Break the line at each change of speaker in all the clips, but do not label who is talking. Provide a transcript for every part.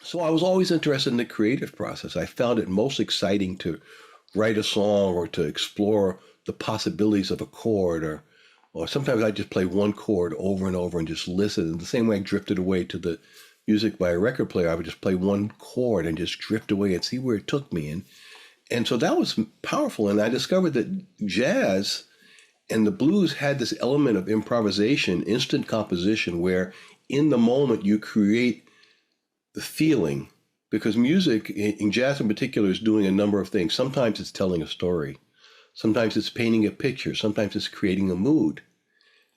So I was always interested in the creative process. I found it most exciting to write a song or to explore the possibilities of a chord, or sometimes I just play one chord over and over and just listen. In the same way I drifted away to the music by a record player, I would just play one chord and just drift away and see where it took me. And so that was powerful. And I discovered that jazz and the blues had this element of improvisation, instant composition, where in the moment you create the feeling, because music, in jazz in particular, is doing a number of things. Sometimes it's telling a story. Sometimes it's painting a picture. Sometimes it's creating a mood.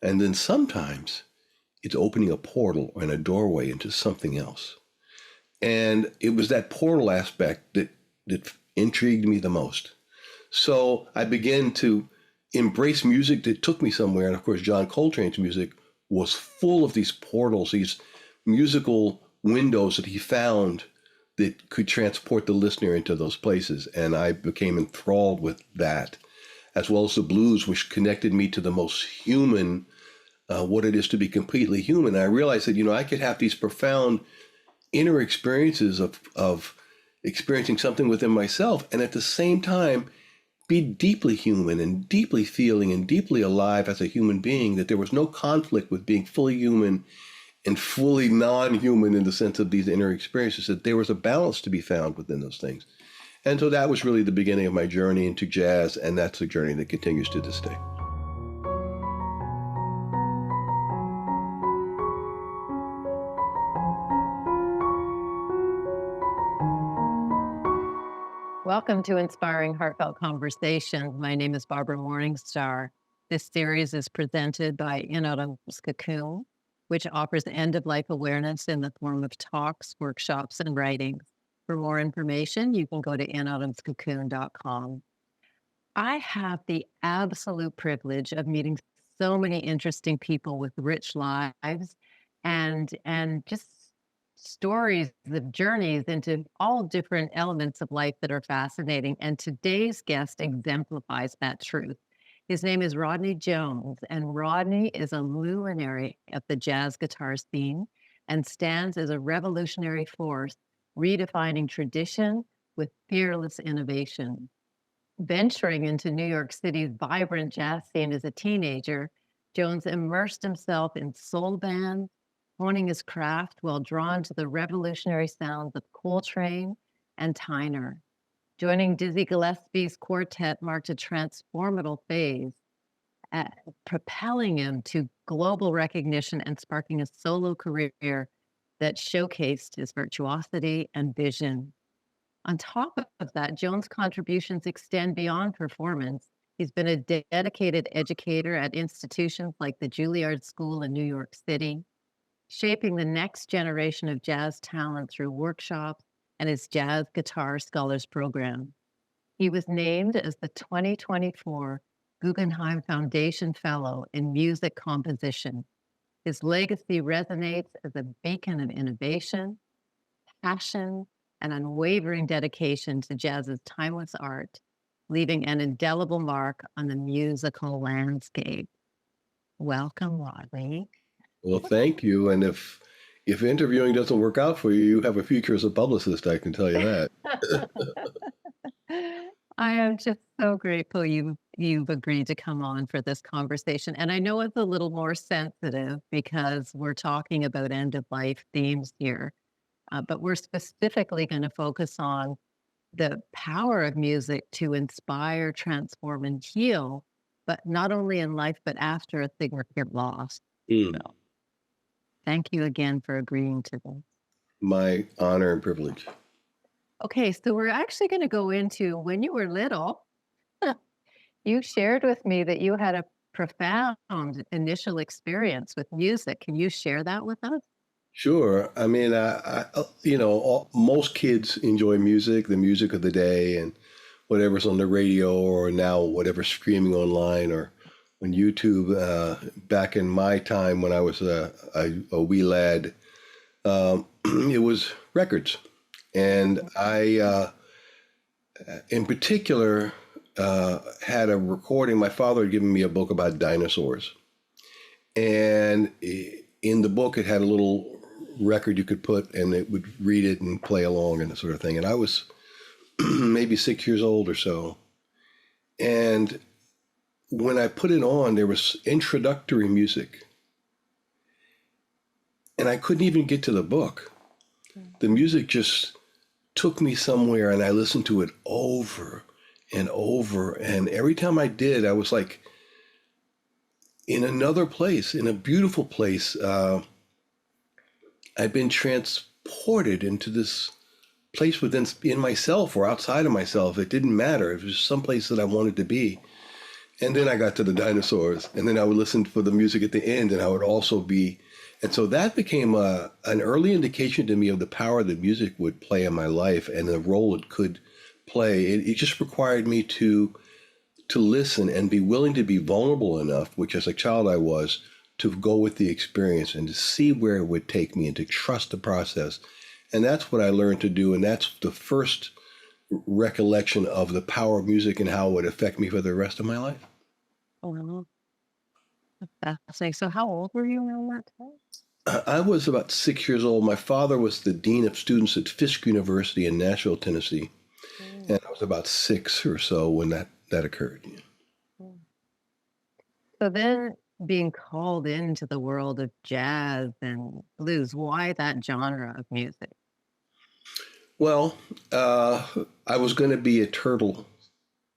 And then sometimes it's opening a portal and a doorway into something else. And it was that portal aspect that intrigued me the most. So I began to embrace music that took me somewhere. And of course, John Coltrane's music was full of these portals, these musical windows that he found that could transport the listener into those places. And I became enthralled with that, as well as the blues, which connected me to the most human, what it is to be completely human. And I realized that, I could have these profound inner experiences of experiencing something within myself, and at the same time, be deeply human and deeply feeling and deeply alive as a human being, that there was no conflict with being fully human and fully non-human in the sense of these inner experiences, that there was a balance to be found within those things. And so that was really the beginning of my journey into jazz, and that's a journey that continues to this day.
Welcome to Inspiring Heartfelt Conversations. My name is Barbara Morningstar. This series is presented by In Autumn's Cocoon, which offers end-of-life awareness in the form of talks, workshops, and writings. For more information, you can go to inautumnscocoon.com. I have the absolute privilege of meeting so many interesting people with rich lives and just stories of journeys into all different elements of life that are fascinating. And today's guest exemplifies that truth. His name is Rodney Jones, and Rodney is a luminary of the jazz guitar scene and stands as a revolutionary force, redefining tradition with fearless innovation. Venturing into New York City's vibrant jazz scene as a teenager, Jones immersed himself in soul bands, honing his craft while drawn to the revolutionary sounds of Coltrane and Tyner. Joining Dizzy Gillespie's quartet marked a transformative phase, propelling him to global recognition and sparking a solo career that showcased his virtuosity and vision. On top of that, Jones' contributions extend beyond performance. He's been a dedicated educator at institutions like the Juilliard School in New York City, shaping the next generation of jazz talent through workshops and his Jazz Guitar Scholars Program. He was named as the 2024 Guggenheim Foundation Fellow in Music Composition. His legacy resonates as a beacon of innovation, passion, and unwavering dedication to jazz's timeless art, leaving an indelible mark on the musical landscape. Welcome, Rodney.
Well, thank you. And if interviewing doesn't work out for you, you have a future as a publicist, I can tell you that.
I am just so grateful you've agreed to come on for this conversation. And I know it's a little more sensitive because we're talking about end-of-life themes here. But we're specifically going to focus on the power of music to inspire, transform, and heal, but not only in life, but after a significant loss. So, thank you again for agreeing to this.
My honor and privilege.
Okay, so we're actually going to go into when you were little. You shared with me that you had a profound initial experience with music. Can you share that with us?
Sure. I mean, most kids enjoy music, the music of the day, and whatever's on the radio or now whatever's streaming online or on YouTube. Back in my time when I was a wee lad, it was records. And I, in particular, had a recording. My father had given me a book about dinosaurs. And in the book, it had a little record you could put, and it would read it and play along and that sort of thing. And I was maybe 6 years old or so. And when I put it on, there was introductory music. And I couldn't even get to the book. The music just took me somewhere, and I listened to it over and over. And every time I did, I was like in another place, in a beautiful place. I'd been transported into this place in myself or outside of myself. It didn't matter. It was someplace that I wanted to be. And then I got to the dinosaurs, and then I would listen for the music at the end, and I would also be. And so that became an early indication to me of the power that music would play in my life and the role it could play. It just required me to listen and be willing to be vulnerable enough, which as a child I was, to go with the experience and to see where it would take me and to trust the process. And that's what I learned to do. And that's the first recollection of the power of music and how it would affect me for the rest of my life.
Oh, wow. That's fascinating. So how old were you around that time?
I was about 6 years old. My father was the dean of students at Fisk University in Nashville, Tennessee. And I was about 6 or so when that occurred.
So then being called into the world of jazz and blues, why that genre of music?
Well, I was going to be a turtle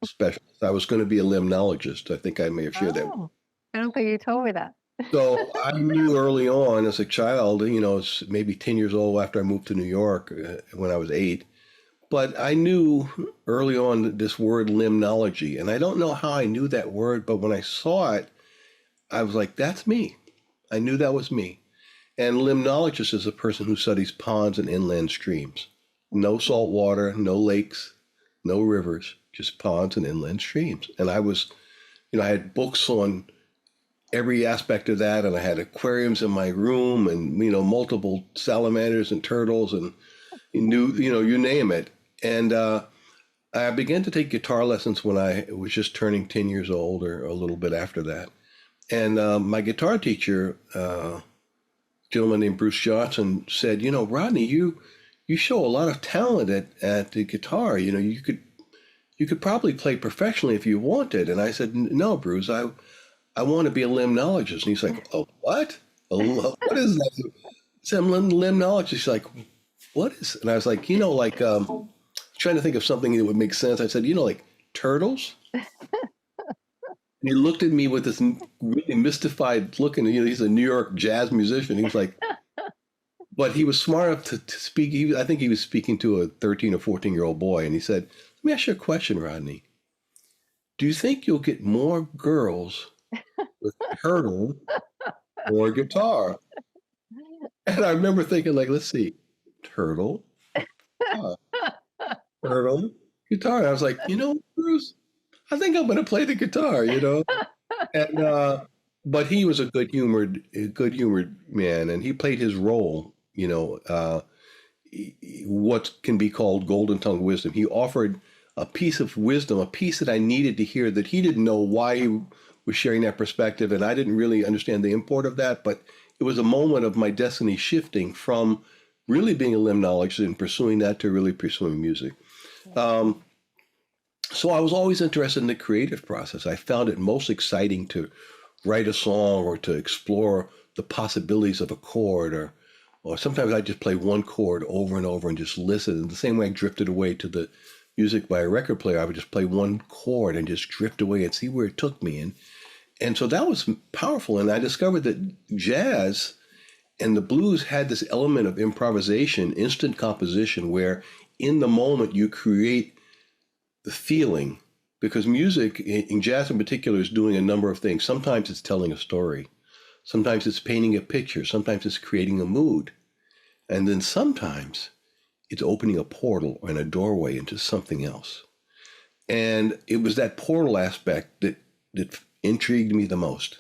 specialist. I was going to be a limnologist. I think I may have shared that.
I don't think you told me that.
So I knew early on as a child, it's maybe 10 years old after I moved to New York when I was 8. But I knew early on this word limnology. And I don't know how I knew that word, but when I saw it, I was like, that's me. I knew that was me. And limnologist is a person who studies ponds and inland streams. No salt water, no lakes, no rivers, just ponds and inland streams. And I was, I had books on every aspect of that, and I had aquariums in my room, and multiple salamanders and turtles, and you name it. And I began to take guitar lessons when I was just turning 10 years old, or a little bit after that. And my guitar teacher, a gentleman named Bruce Johnson, said, Rodney, you show a lot of talent at the guitar. You could probably play professionally if you wanted. And I said, no, Bruce, I want to be a limnologist. And he's like, oh, what? What is that? I said, I'm a limnologist. He's like, what is? And I was like, trying to think of something that would make sense. I said, like turtles? And he looked at me with this really mystified look, and he's a New York jazz musician. He was like, but he was smart enough to speak. I think he was speaking to a 13 or 14-year-old boy, and he said, let me ask you a question, Rodney. Do you think you'll get more girls with turtle or guitar? And I remember thinking, let's see, turtle, turtle, guitar. And I was like, Bruce, I think I'm going to play the guitar, And but he was a good humored man, and he played his role. What can be called golden tongue wisdom. He offered a piece of wisdom, a piece that I needed to hear, that he didn't know why he was sharing that perspective, and I didn't really understand the import of that. But it was a moment of my destiny shifting from really being a limnologist and pursuing that to really pursuing music. So I was always interested in the creative process. I found it most exciting to write a song or to explore the possibilities of a chord, or sometimes I just play one chord over and over and just listen. In the same way I drifted away to the music by a record player, I would just play one chord and just drift away and see where it took me. And so that was powerful. And I discovered that jazz and the blues had this element of improvisation, instant composition, where in the moment you create the feeling, because music, in jazz in particular, is doing a number of things. Sometimes it's telling a story. Sometimes it's painting a picture. Sometimes it's creating a mood. And then sometimes it's opening a portal and a doorway into something else. And it was that portal aspect that intrigued me the most.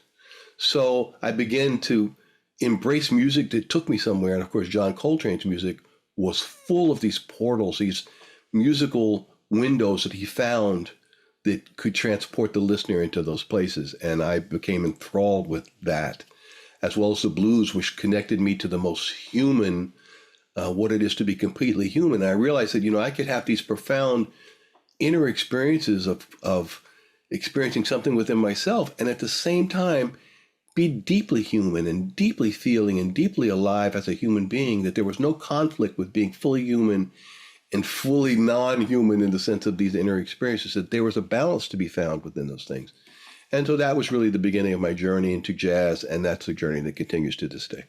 So I began to embrace music that took me somewhere. And of course, John Coltrane's music was full of these portals, these musical windows that he found that could transport the listener into those places. And I became enthralled with that. as well as the blues, which connected me to the most human, what it is to be completely human. And I realized that, I could have these profound inner experiences of experiencing something within myself, and at the same time be deeply human and deeply feeling and deeply alive as a human being, that there was no conflict with being fully human and fully non-human in the sense of these inner experiences, that there was a balance to be found within those things. And so that was really the beginning of my journey into jazz, and that's a journey that continues to this day.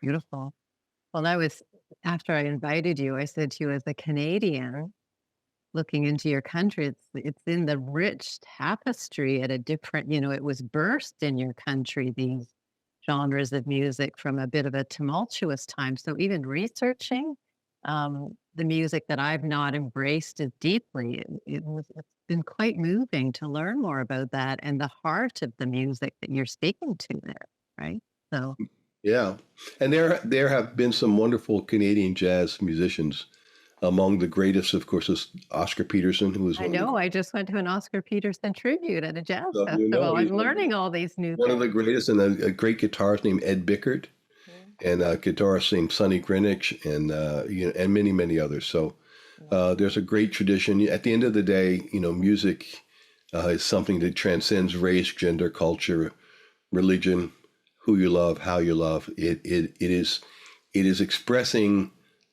Beautiful. Well, after I invited you, I said to you, as a Canadian, looking into your country, it's in the rich tapestry at a different, it was burst in your country, these genres of music from a bit of a tumultuous time. So even researching the music that I've not embraced as deeply, it's been quite moving to learn more about that and the heart of the music that you're speaking to there, right? So
Yeah, and there have been some wonderful Canadian jazz musicians. Among the greatest, of course, is Oscar Peterson, who was
I
one of the
know I just went to an Oscar Peterson tribute at a jazz festival.
he's
I'm learning all these new
one of
things.
the greatest, and a great guitarist named Ed Bickert,
Mm,
and a guitarist named Sonny Greenwich, and and many many others. So there's a great tradition. At the end of the day, music is something that transcends race, gender, culture, religion, who you love, how you love. It is expressing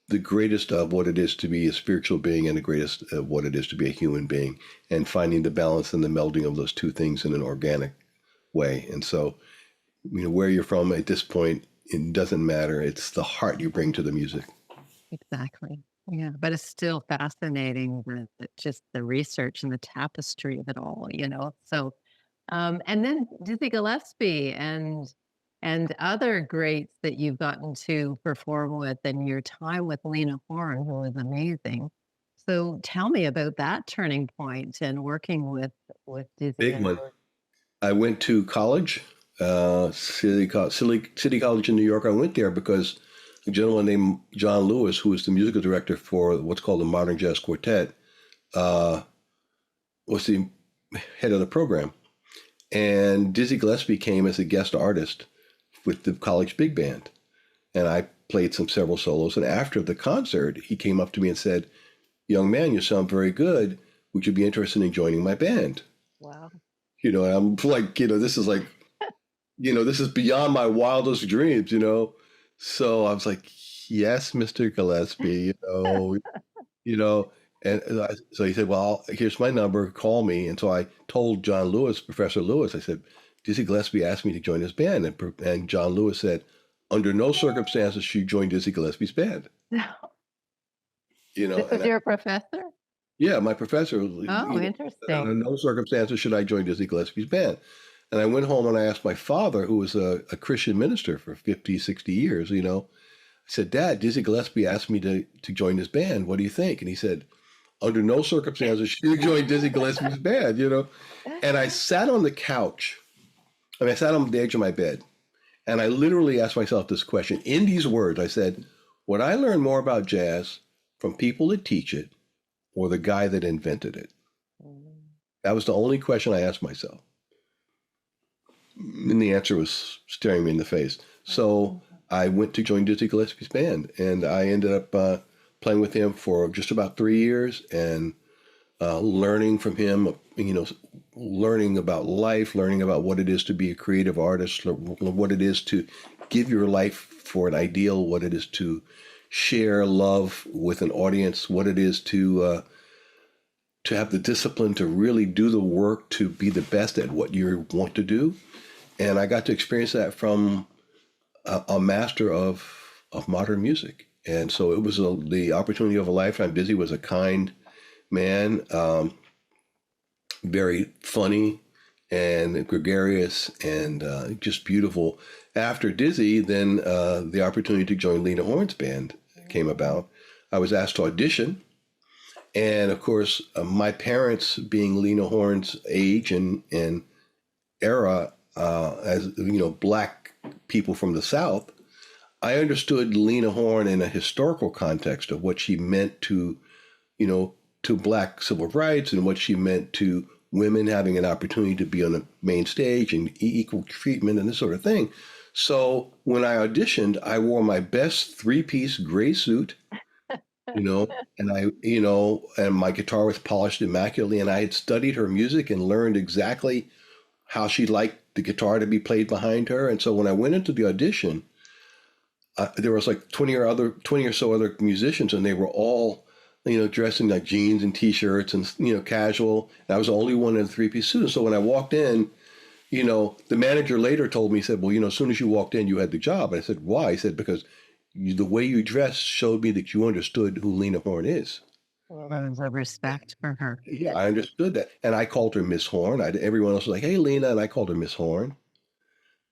the greatest of what it is to be a spiritual being and the greatest of what it is to be a human being, and finding the balance and the melding of those two things in an organic way. And so, where you're from at this point, it doesn't matter. It's the heart you bring to the music.
exactly. Yeah, but it's still fascinating, just the research and the tapestry of it all. So, and then Dizzy Gillespie and other greats that you've gotten to perform with, and your time with Lena Horne, who was amazing. So tell me about that turning point and working with Dizzy
Big
and
one. I went to college, City College in New York. I went there because a gentleman named John Lewis, who was the musical director for what's called the Modern Jazz Quartet, uh, was the head of the program. And Dizzy Gillespie came as a guest artist with the college big band. And I played several solos. And after the concert, he came up to me and said, "Young man, you sound very good. Would you be interested in joining my band?"
wow.
And I'm like, this is like, this is beyond my wildest dreams. So I was like, "Yes, Mr. Gillespie, you know, and so he said, "Well, here's my number, call me." And so I told John Lewis, Professor Lewis, I said, "Dizzy Gillespie asked me to join his band." And John Lewis said, "Under no circumstances should you join Dizzy Gillespie's band."
This was
And
your professor?
yeah, my professor,
Oh,
under
interesting.
no circumstances should I join Dizzy Gillespie's band. And I went home and I asked my father, who was a Christian minister for 50, 60 years, I said, "Dad, Dizzy Gillespie asked me to join his band. What do you think?" And he said, "Under no circumstances should you join Dizzy Gillespie's band. And I sat on the couch. I sat on the edge of my bed, and I literally asked myself this question in these words. I said, "Would I learn more about jazz from people that teach it or the guy that invented it?" That was the only question I asked myself. And the answer was staring me in the face. So I went to join Dizzy Gillespie's band, and I ended up playing with him for just about 3 years and learning from him, learning about life, learning about what it is to be a creative artist, what it is to give your life for an ideal, what it is to share love with an audience, what it is to have the discipline to really do the work to be the best at what you want to do. And I got to experience that from a master of modern music. And so it was the opportunity of a lifetime. Dizzy was a kind man, very funny and gregarious and just beautiful. After Dizzy, then the opportunity to join Lena Horne's band came about. I was asked to audition. And of course, my parents, being Lena Horne's age and era, as Black people from the South, I understood Lena Horne in a historical context of what she meant to Black civil rights and what she meant to women having an opportunity to be on the main stage and equal treatment and this sort of thing. So when I auditioned, I wore my best three-piece gray suit, and and my guitar was polished immaculately, and I had studied her music and learned exactly how she liked the guitar to be played behind her. And so when I went into the audition, there was like 20 or so other musicians, and they were all, dressed in like jeans and t-shirts and, casual. And I was the only one in a three-piece suit. And so when I walked in, the manager later told me, he said, well, as soon as you walked in, you had the job. And I said, why? He said, because the way you dressed showed me that you understood who Lena Horne is.
There was a respect for her.
Yeah, I understood that. And I called her Miss Horne. Everyone else was like, hey, Lena. And I called her Miss Horne,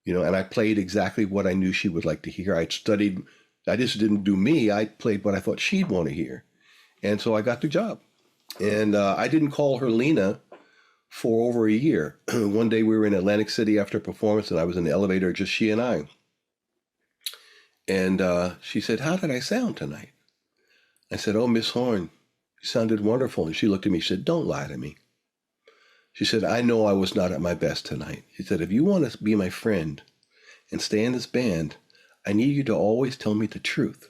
and I played exactly what I knew she would like to hear. I'd studied, I just didn't do me. I played what I thought she'd want to hear. And so I got the job. And I didn't call her Lena for over a year. One day we were in Atlantic City after a performance, and I was in the elevator, just she and I. And she said, how did I sound tonight? I said, oh, Miss Horne, you sounded wonderful. And she looked at me, she said, don't lie to me. She said, I know I was not at my best tonight. She said, if you want to be my friend and stay in this band, I need you to always tell me the truth.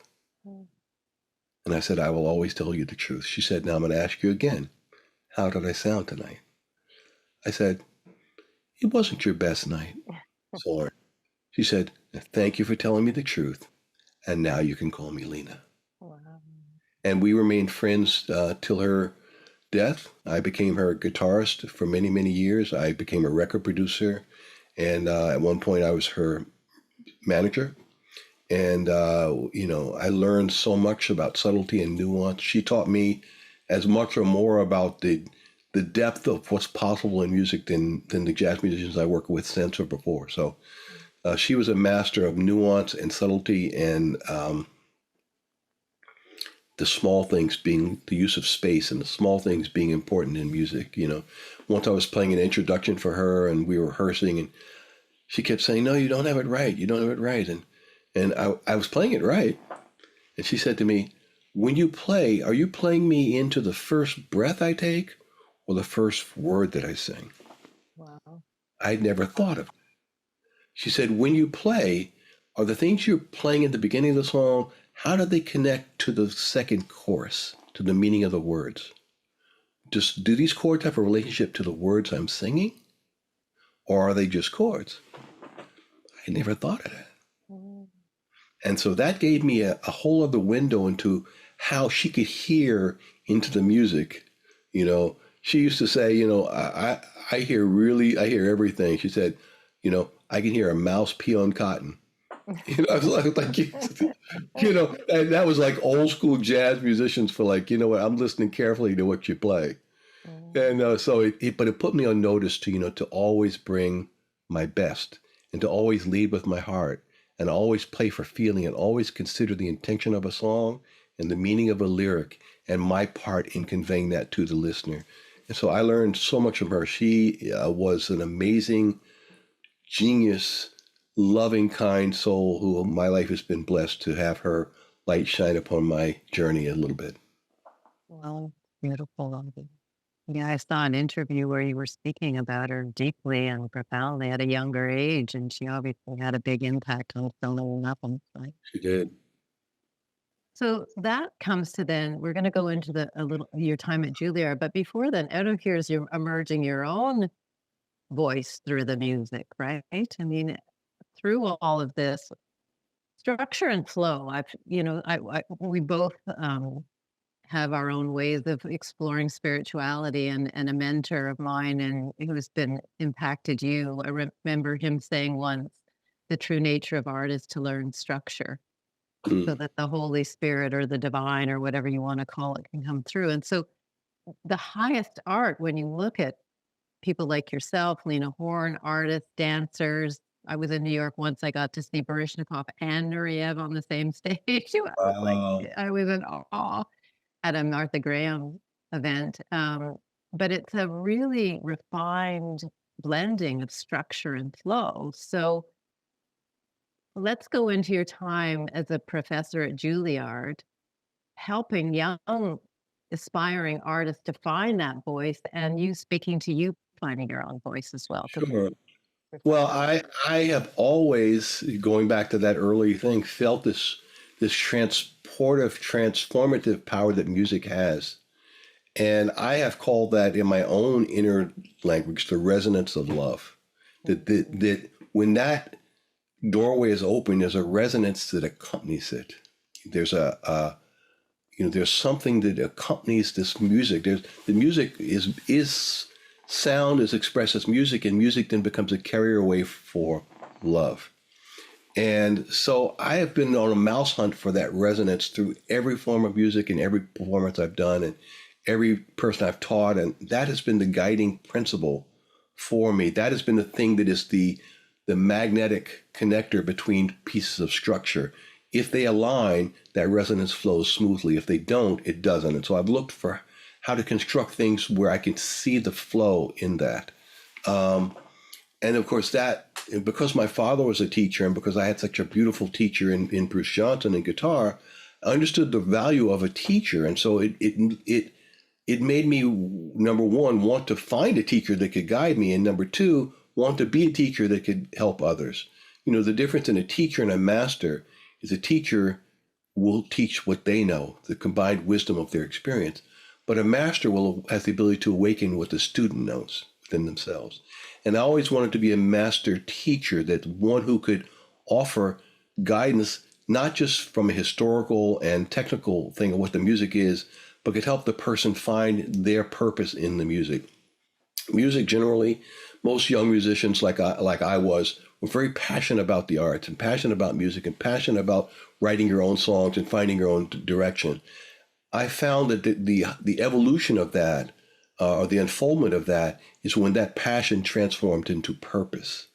And I said, I will always tell you the truth. She said, now I'm going to ask you again, how did I sound tonight? I said, it wasn't your best night, Soren. She said, thank you for telling me the truth. And now you can call me Lena. Wow. And we remained friends till her death. I became her guitarist for many, many years. I became a record producer. And at one point I was her manager. And, I learned so much about subtlety and nuance. She taught me as much or more about the depth of what's possible in music than the jazz musicians I work with since or before. So she was a master of nuance and subtlety, and the small things being the use of space and the small things being important in music. Once I was playing an introduction for her and we were rehearsing, and she kept saying, no, you don't have it right. You don't have it right. And I was playing it right. And she said to me, when you play, are you playing me into the first breath I take or the first word that I sing? Wow. I'd never thought of it. She said, when you play, are the things you're playing at the beginning of the song, how do they connect to the second chorus, to the meaning of the words? Just do these chords have a relationship to the words I'm singing? Or are they just chords? I never thought of that. And so that gave me a whole other window into how she could hear into the music. She used to say, I hear everything. She said, I can hear a mouse pee on cotton. I was like, and that was like old school jazz musicians for like, what, I'm listening carefully to what you play. And but it put me on notice to always bring my best and to always lead with my heart and always play for feeling and always consider the intention of a song and the meaning of a lyric and my part in conveying that to the listener. And so I learned so much from her. She was an amazing, genius, loving, kind soul who my life has been blessed to have her light shine upon my journey a little bit.
Well, beautiful. Yeah, I saw an interview where you were speaking about her deeply and profoundly at a younger age, and she obviously had a big impact on so many albums, right?
She did.
So that comes to then we're going to go into your time at Juilliard, but before then, out of here is you emerging your own voice through the music, right? I mean, through all of this structure and flow, we both have our own ways of exploring spirituality, and a mentor of mine and who's been impacted you. I remember him saying once, the true nature of art is to learn structure so that the Holy Spirit or the divine or whatever you want to call it can come through. And so the highest art, when you look at people like yourself, Lena Horne, artists, dancers. I was in New York once. I got to see Baryshnikov and Nureyev on the same stage. I was in awe at a Martha Graham event. But it's a really refined blending of structure and flow. So let's go into your time as a professor at Juilliard, helping young aspiring artists to find that voice, and you speaking to you finding your own voice as well to
Sure. Well,
refine it.
I have always, going back to that early thing, felt this transformative power that music has. And I have called that in my own inner language the resonance of love. That when that doorway is open, there's a resonance that accompanies it. There's there's something that accompanies this music. The music is sound is expressed as music, and music then becomes a carrier away for love. And so I have been on a mouse hunt for that resonance through every form of music and every performance I've done and every person I've taught. And that has been the guiding principle for me. That has been the thing that is the magnetic connector between pieces of structure. If they align, that resonance flows smoothly. If they don't, it doesn't. And so I've looked for how to construct things where I can see the flow in that. And of course, that because my father was a teacher and because I had such a beautiful teacher in Bruce Johnson in guitar, I understood the value of a teacher. And so it made me, number one, want to find a teacher that could guide me, and number two, want to be a teacher that could help others. The difference in a teacher and a master is a teacher will teach what they know, the combined wisdom of their experience, but a master has the ability to awaken what the student knows within themselves. And I always wanted to be a master teacher, that one who could offer guidance, not just from a historical and technical thing of what the music is, but could help the person find their purpose in the music. Music generally, most young musicians like I was, were very passionate about the arts and passionate about music and passionate about writing your own songs and finding your own direction. I found that the evolution of that, or the unfoldment of that, is when that passion transformed into purpose.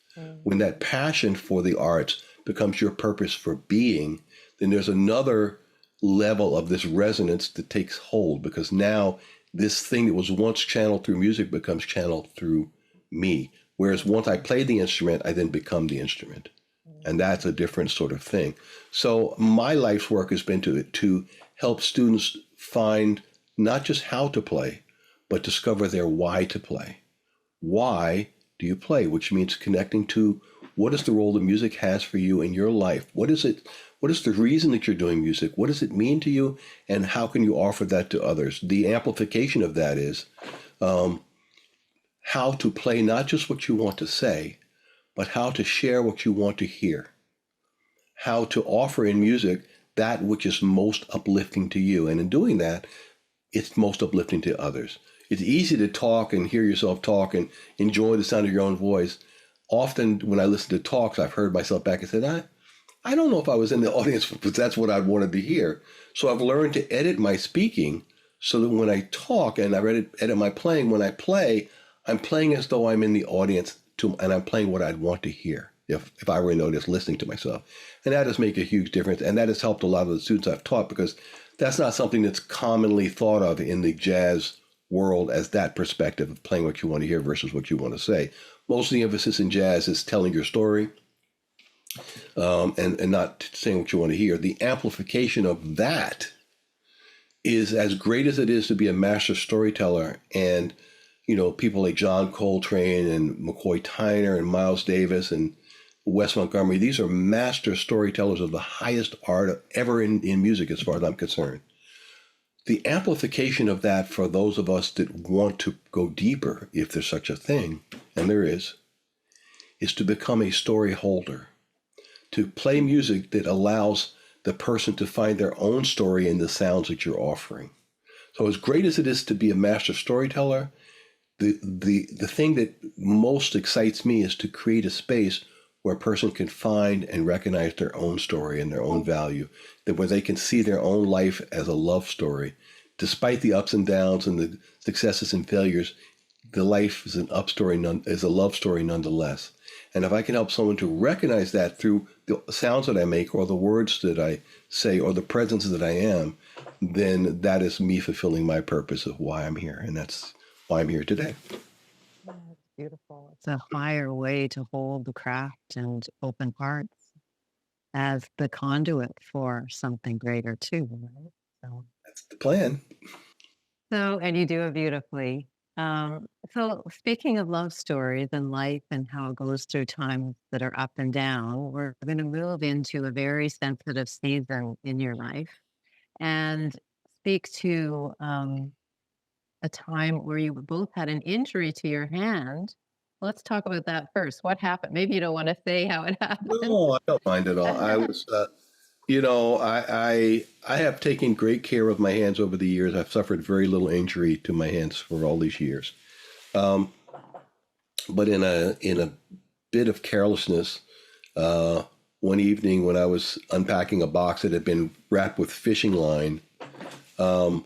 When that passion for the arts becomes your purpose for being, then there's another level of this resonance that takes hold, because now this thing that was once channeled through music becomes channeled through me. Whereas once I play the instrument, I then become the instrument. And that's a different sort of thing. So my life's work has been to help students find not just how to play, but discover their why to play. Why do you play? Which means connecting to what is the role that music has for you in your life? What is it? What is the reason that you're doing music? What does it mean to you? And how can you offer that to others? The amplification of that is how to play not just what you want to say, but how to share what you want to hear. How to offer in music that which is most uplifting to you. And in doing that, it's most uplifting to others. It's easy to talk and hear yourself talk and enjoy the sound of your own voice. Often when I listen to talks, I've heard myself back and said, I don't know if I was in the audience, but that's what I wanted to hear. So I've learned to edit my speaking so that when I talk, and I edit my playing, when I play, I'm playing as though I'm in the audience and I'm playing what I'd want to hear if I were in the audience listening to myself. And that does make a huge difference. And that has helped a lot of the students I've taught, because that's not something that's commonly thought of in the jazz world, as that perspective of playing what you want to hear versus what you want to say. Most of the emphasis in jazz is telling your story, and not saying what you want to hear. The amplification of that is as great as it is to be a master storyteller. And people like John Coltrane and McCoy Tyner and Miles Davis and Wes Montgomery, these are master storytellers of the highest art ever in music, as far as I'm concerned. The amplification of that for those of us that want to go deeper, if there's such a thing, and there is to become a story holder, to play music that allows the person to find their own story in the sounds that you're offering. So as great as it is to be a master storyteller, the thing that most excites me is to create a space where a person can find and recognize their own story and their own value, that where they can see their own life as a love story. Despite the ups and downs and the successes and failures, the life is is a love story nonetheless. And if I can help someone to recognize that through the sounds that I make, or the words that I say, or the presence that I am, then that is me fulfilling my purpose of why I'm here. And that's why I'm here today.
Yeah, it's beautiful. It's a higher way to hold the craft and open hearts as the conduit for something greater too, right? So
That's the plan.
So, and you do it beautifully. So, speaking of love stories and life and how it goes through times that are up and down, we're going to move into a very sensitive season in your life and speak to a time where you both had an injury to your hand. Let's talk about that first. What happened? Maybe you don't want to say how it happened.
No, I don't mind at all. I was, I have taken great care of my hands over the years. I've suffered very little injury to my hands for all these years. Um, but in a bit of carelessness, uh, one evening when I was unpacking a box that had been wrapped with fishing line, um,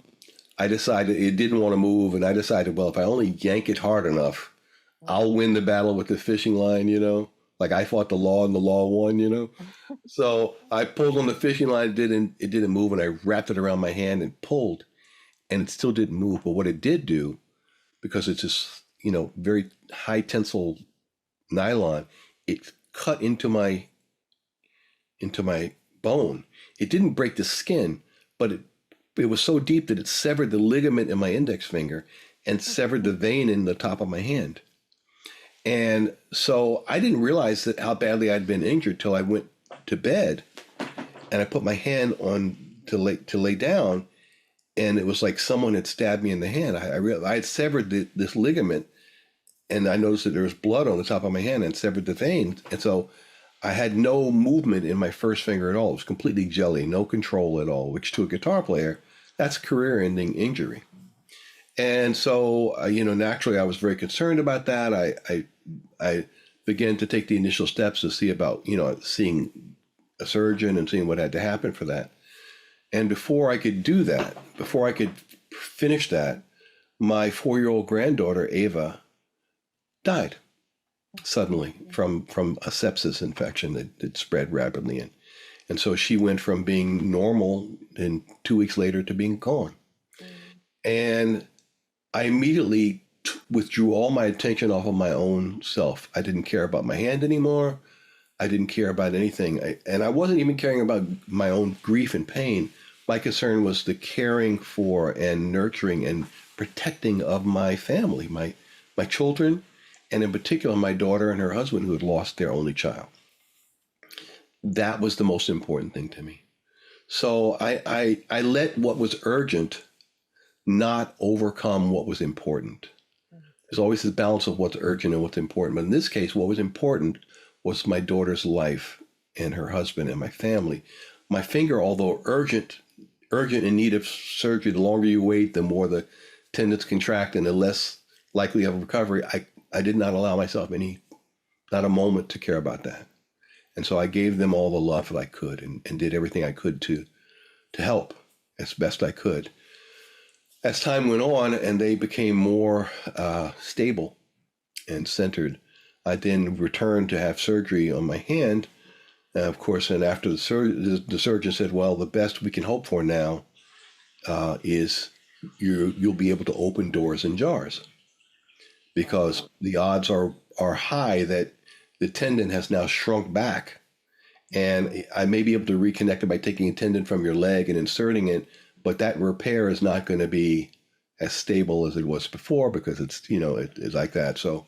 I decided it didn't want to move, and I decided, well, if I only yank it hard enough, I'll win the battle with the fishing line. Like I fought the law and the law won. So I pulled on the fishing line, it didn't move, and I wrapped it around my hand and pulled, and it still didn't move. But what it did do, because it's just very high tensile nylon, it cut into my bone. It didn't break the skin, but it was so deep that it severed the ligament in my index finger and severed the vein in the top of my hand. And so I didn't realize that how badly I'd been injured till I went to bed and I put my hand on to lay down, and it was like someone had stabbed me in the hand. I realized I had severed this ligament, and I noticed that there was blood on the top of my hand and severed the vein. And so I had no movement in my first finger at all. It was completely jelly, no control at all, which to a guitar player, that's career-ending injury. And so, naturally, I was very concerned about that. I began to take the initial steps to see about, seeing a surgeon and seeing what had to happen for that. And before I could do that, before I could finish that, my 4-year-old granddaughter, Ava, died suddenly from a sepsis infection that spread rapidly. And so she went from being normal and 2 weeks later to being gone. And I immediately withdrew all my attention off of my own self. I didn't care about my hand anymore. I didn't care about anything. And I wasn't even caring about my own grief and pain. My concern was the caring for and nurturing and protecting of my family, my children, and in particular, my daughter and her husband who had lost their only child. That was the most important thing to me. So I let what was urgent not overcome what was important. There's always this balance of what's urgent and what's important. But in this case, what was important was my daughter's life and her husband and my family. My finger, although urgent in need of surgery, the longer you wait, the more the tendons contract and the less likely of recovery. I did not allow myself not a moment to care about that. And so I gave them all the love that I could and did everything I could to help as best I could. As time went on and they became more stable and centered, I then returned to have surgery on my hand. Of course, and after the surgeon said, well, the best we can hope for now is you'll be able to open doors and jars, because the odds are high that the tendon has now shrunk back, and I may be able to reconnect it by taking a tendon from your leg and inserting it, but that repair is not going to be as stable as it was before because it's like that. So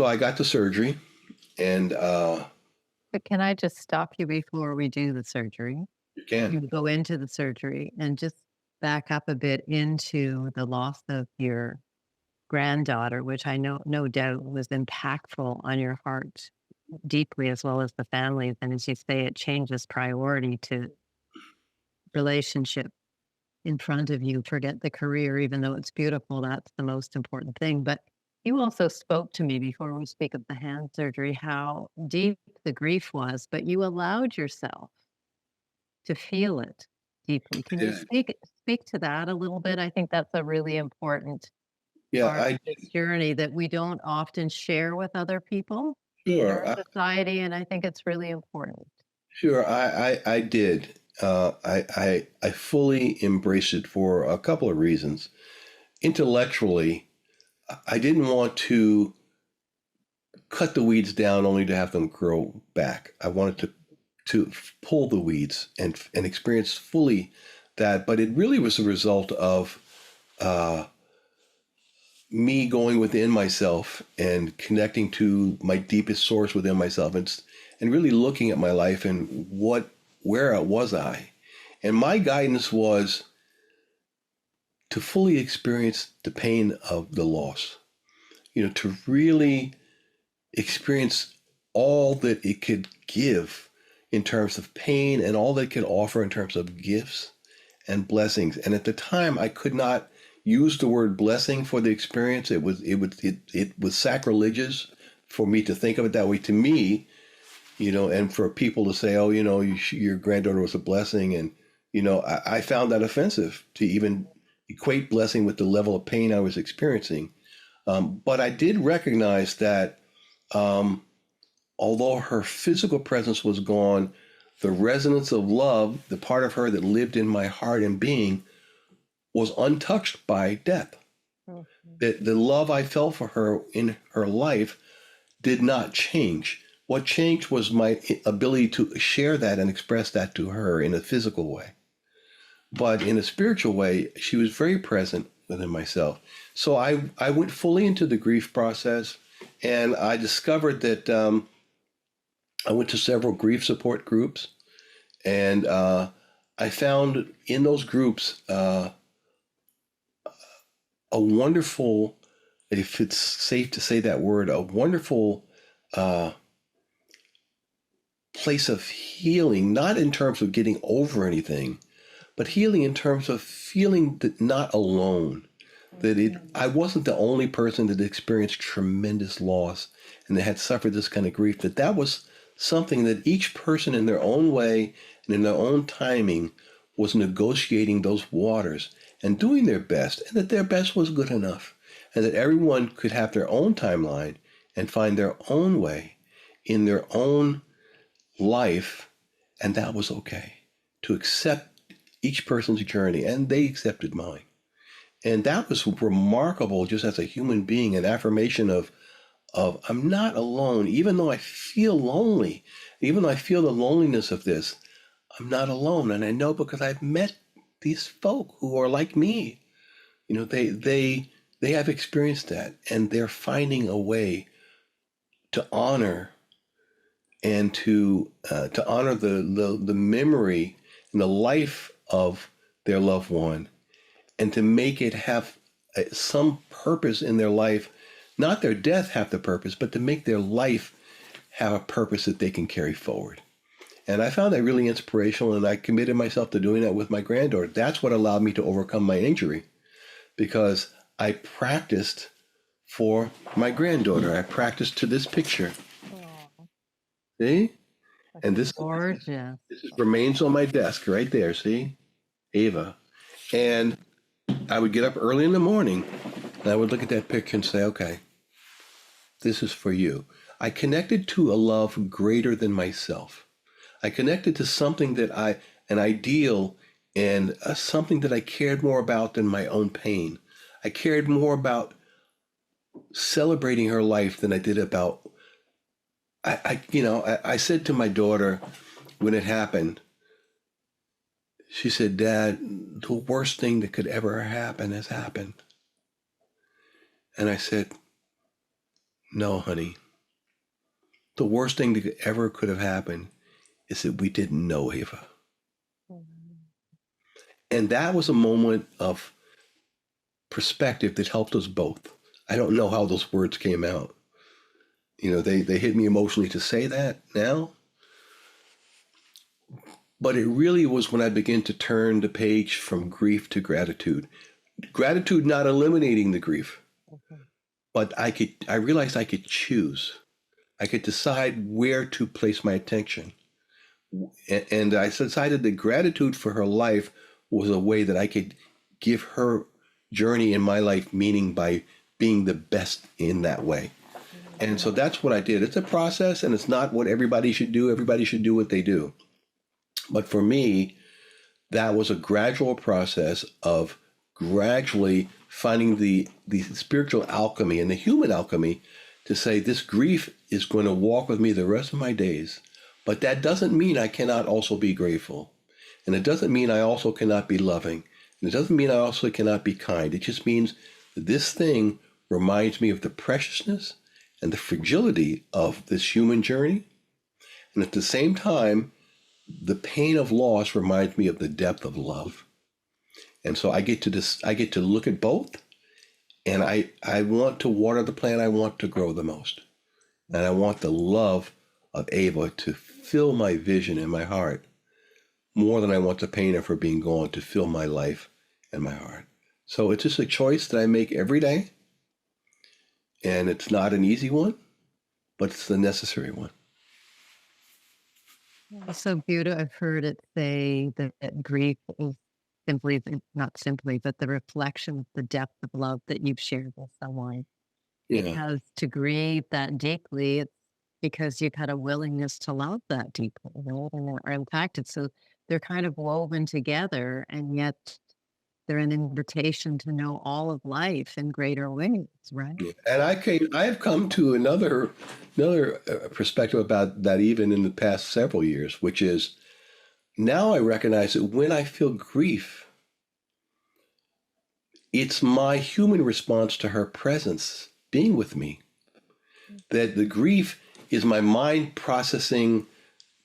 I got the surgery, and
But can I just stop you before we do the surgery?
you can.
You go into the surgery and just back up a bit into the loss of your granddaughter, which I know no doubt was impactful on your heart deeply, as well as the families. And as you say, it changes priority to relationship in front of you. Forget the career, even though it's beautiful. That's the most important thing. But you also spoke to me before we speak of the hand surgery, how deep the grief was, but you allowed yourself to feel it deeply. Can you
Yeah,
speak to that a little bit? I think that's a really important
yeah,
part of this journey that we don't often share with other people in
sure.
our society, and I think it's really important.
Sure, I did. I fully embraced it for a couple of reasons. Intellectually, I didn't want to cut the weeds down only to have them grow back. I wanted to pull the weeds and experience fully that. But it really was a result of uh, me going within myself and connecting to my deepest source within myself, and really looking at my life and where was I. And my guidance was to fully experience the pain of the loss, to really experience all that it could give in terms of pain and all that it could offer in terms of gifts and blessings. And at the time, I could not use the word blessing for the experience. It was sacrilegious for me to think of it that way. To me, and for people to say, oh, your granddaughter was a blessing. And, I found that offensive to even equate blessing with the level of pain I was experiencing. But I did recognize that although her physical presence was gone, the resonance of love, the part of her that lived in my heart and being, was untouched by death. That the love I felt for her in her life did not change. What changed was my ability to share that and express that to her in a physical way. But in a spiritual way, she was very present within myself. So I went fully into the grief process, and I discovered that I went to several grief support groups, and I found in those groups a wonderful, if it's safe to say that word, a wonderful place of healing, not in terms of getting over anything, but healing in terms of feeling that not alone, that I wasn't the only person that experienced tremendous loss and that had suffered this kind of grief, that was something that each person in their own way and in their own timing was negotiating those waters and doing their best, and that their best was good enough, and that everyone could have their own timeline and find their own way in their own life, and that was okay. To accept each person's journey, and they accepted mine. And that was remarkable just as a human being, an affirmation of I'm not alone, even though I feel lonely, even though I feel the loneliness of this, I'm not alone. And I know because I've met these folk who are like me. They have experienced that, and they're finding a way to honor and to honor the memory and the life of their loved one, and to make it have some purpose in their life. Not their death have the purpose, but to make their life have a purpose that they can carry forward. And I found that really inspirational, and I committed myself to doing that with my granddaughter. That's what allowed me to overcome my injury, because I practiced for my granddaughter. I practiced to this picture. See? And this
Gorgeous.
remains on my desk right there. See? Ava. And I would get up early in the morning, and I would look at that picture and say, okay, this is for you. I connected to a love greater than myself. I connected to something an ideal, and something that I cared more about than my own pain. I cared more about celebrating her life than I did about, I said to my daughter when it happened, she said, Dad, the worst thing that could ever happen has happened. And I said, no, honey. The worst thing that ever could have happened is that we didn't know Ava. And that was a moment of perspective that helped us both. I don't know how those words came out. They hit me emotionally to say that now. But it really was when I began to turn the page from grief to gratitude. Gratitude not eliminating the grief, but I realized I could choose. I could decide where to place my attention. And I decided that gratitude for her life was a way that I could give her journey in my life meaning by being the best in that way. And so that's what I did. It's a process, and it's not what everybody should do. Everybody should do what they do. But for me, that was a gradual process of gradually finding the spiritual alchemy and the human alchemy to say this grief is going to walk with me the rest of my days. But that doesn't mean I cannot also be grateful. And it doesn't mean I also cannot be loving. And it doesn't mean I also cannot be kind. It just means that this thing reminds me of the preciousness and the fragility of this human journey. And at the same time, the pain of loss reminds me of the depth of love. And so I get to look at both, and I want to water the plant I want to grow the most. And I want the love of Ava to fill my vision in my heart more than I want the pain of her being gone to fill my life and my heart. So it's just a choice that I make every day. And it's not an easy one, but it's the necessary one.
It's so beautiful. I've heard it say that grief is simply, not simply, but the reflection of the depth of love that you've shared with someone.
Yeah.
Because to grieve that deeply, it's because you've had a willingness to love that deeply, right? And they're impacted. So they're kind of woven together, and yet they're an invitation to know all of life in greater ways, right?
Yeah. And I have come to another perspective about that even in the past several years, which is now I recognize that when I feel grief, it's my human response to her presence being with me. That the grief is my mind processing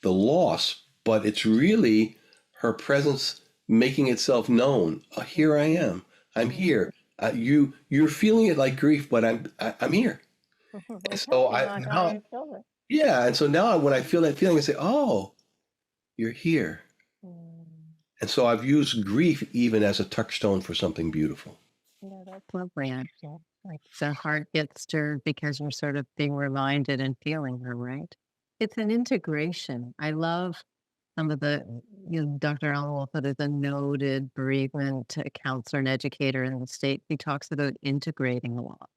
the loss, but it's really her presence making itself known. Oh, here I am. I'm here. You're feeling it like grief, but I'm here. And so and so now when I feel that feeling, I say, "Oh, you're here." And so I've used grief even as a touchstone for something beautiful.
Yeah, that's lovely, actually. Like the heart gets stirred because you're sort of being reminded and feeling her, right? It's an integration. I love some of the, Dr. Alan Wolford is a noted bereavement counselor and educator in the state. He talks about integrating loss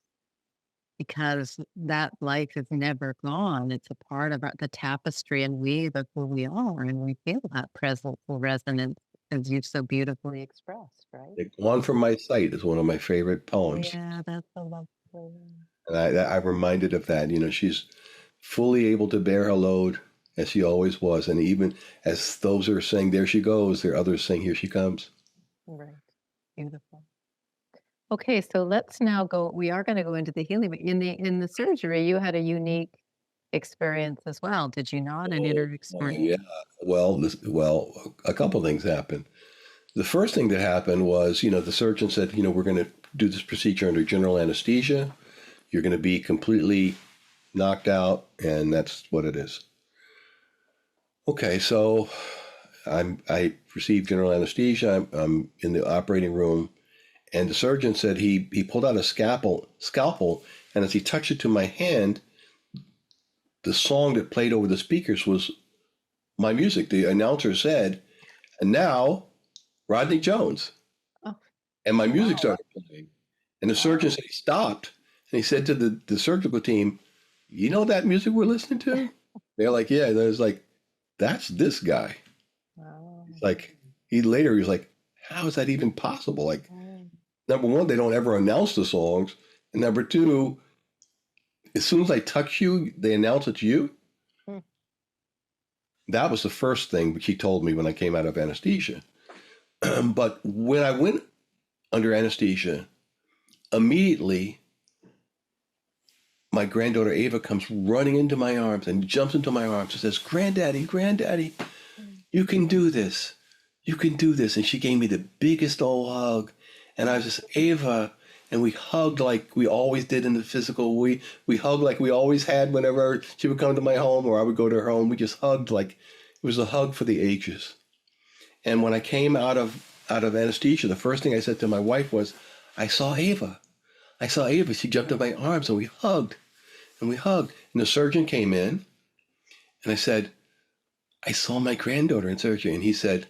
because that life is never gone. It's a part of the tapestry and weave of who we are, and we feel that presence and resonance, as you've so beautifully expressed, right?
Gone from My Sight is one of my favorite poems.
Yeah, that's so lovely.
And I'm reminded of that. She's fully able to bear her load as she always was. And even as those are saying, there she goes, there are others saying, here she comes.
Right. Beautiful. Okay, so let's now go. We are going to go into the healing, but in the surgery, you had a unique experience as well, did you not? An inner experience.
Yeah. Well, a couple things happened. The first thing that happened was, the surgeon said, we're going to do this procedure under general anesthesia. You're going to be completely knocked out, and that's what it is. Okay, so I received general anesthesia. I'm in the operating room, and the surgeon said he pulled out a scalpel, and as he touched it to my hand, the song that played over the speakers was my music. The announcer said, and now Rodney Jones.
Oh,
and my music started playing. And the surgeon said he stopped, and he said to the surgical team, you know that music we're listening to? They're like, yeah. And I was like, that's this guy. Like, he was like, how is that even possible? Like, number one, they don't ever announce the songs. And number two, as soon as I touch you, they announce it's you. That was the first thing which he told me when I came out of anesthesia. But when I went under anesthesia, immediately my granddaughter Ava comes running into my arms and jumps into my arms and says, Granddaddy, you can do this. You can do this. And she gave me the biggest old hug. And I was just, Ava, and we hugged like we always did in the physical. We hugged like we always had whenever she would come to my home or I would go to her home. We just hugged like it was a hug for the ages. And when I came out of anesthesia, the first thing I said to my wife was, I saw Ava. She jumped in my arms and we hugged. And the surgeon came in and I said, I saw my granddaughter in surgery. And he said,